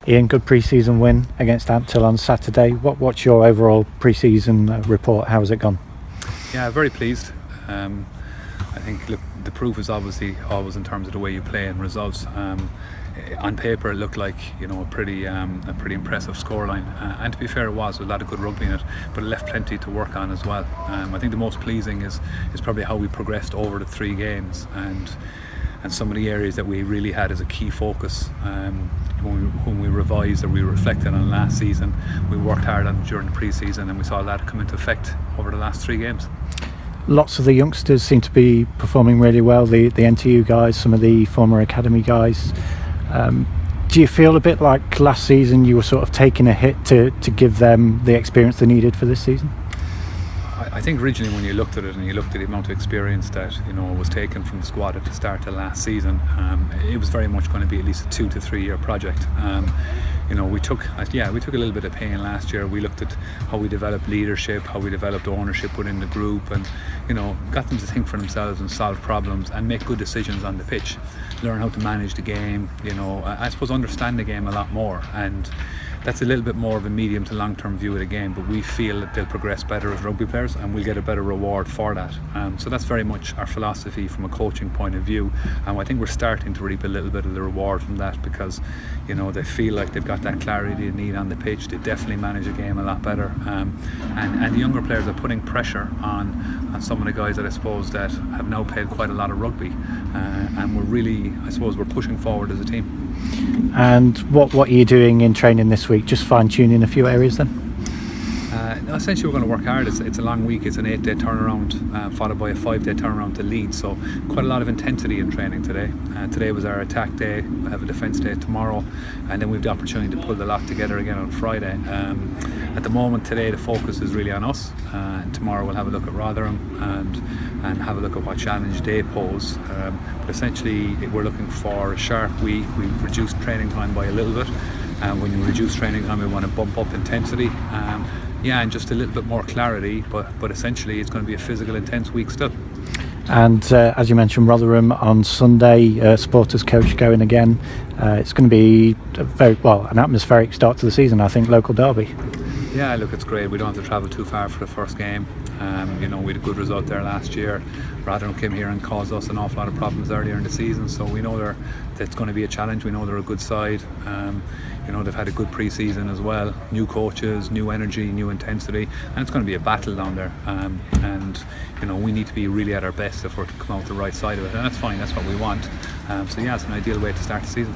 Ian, good pre-season win against Ampthill on Saturday. What's your overall pre-season report? How has it gone? Yeah, very pleased. I think the proof is obviously always in terms of the way you play and results. On paper, it looked like a pretty impressive scoreline, and to be fair, it was with a lot of good rugby in it, but it left plenty to work on as well. I think the most pleasing is probably how we progressed over the 3 games and some of the areas that we really had as a key focus. When we revised or we reflected on last season, we worked hard on it during the pre-season, and we saw that come into effect over the last 3 games. Lots of the youngsters seem to be performing really well, the NTU guys, some of the former academy guys. Do you feel a bit like last season you were sort of taking a hit to give them the experience they needed for this season? I think originally when you looked at it and you looked at the amount of experience that was taken from the squad at the start of last season, it was very much going to be at least a 2 to 3 year project. We took a little bit of pain last year. We looked at how we developed leadership, how we developed ownership within the group, and got them to think for themselves and solve problems and make good decisions on the pitch, learn how to manage the game. I suppose understand the game a lot more, and that's a little bit more of a medium to long term view of the game, but we feel that they'll progress better as rugby players and we'll get a better reward for that. So that's very much our philosophy from a coaching point of view, and I think we're starting to reap a little bit of the reward from that, because they feel like they've got that clarity they need on the pitch. They definitely manage the game a lot better, and the younger players are putting pressure on some of the guys that I suppose that have now played quite a lot of rugby, and we're really, I suppose, we're pushing forward as a team. And what are you doing in training this week? Just fine-tuning a few areas then? Essentially, we're going to work hard. It's a long week. It's an 8-day turnaround, followed by a 5-day turnaround to Leeds. So quite a lot of intensity in training today. Today was our attack day. We have a defence day tomorrow, and then we have the opportunity to pull the lot together again on Friday. At the moment today, the focus is really on us. Tomorrow we'll have a look at Rotherham and have a look at what challenge they pose. But essentially, we're looking for a sharp week. We've reduced training time by a little bit. When you reduce training time, we want to bump up intensity. And just a little bit more clarity, but essentially it's going to be a physical, intense week still. And as you mentioned, Rotherham on Sunday, supporters coach going again. It's going to be an atmospheric start to the season, I think, local derby. Yeah, look, it's great. We don't have to travel too far for the first game. We had a good result there last year. Rotherham came here and caused us an awful lot of problems earlier in the season, so we know it's going to be a challenge. We know they're a good side. They've had a good pre-season as well. New coaches, new energy, new intensity, and it's going to be a battle down there. We need to be really at our best if we're to come out the right side of it, and that's fine. That's what we want. It's an ideal way to start the season.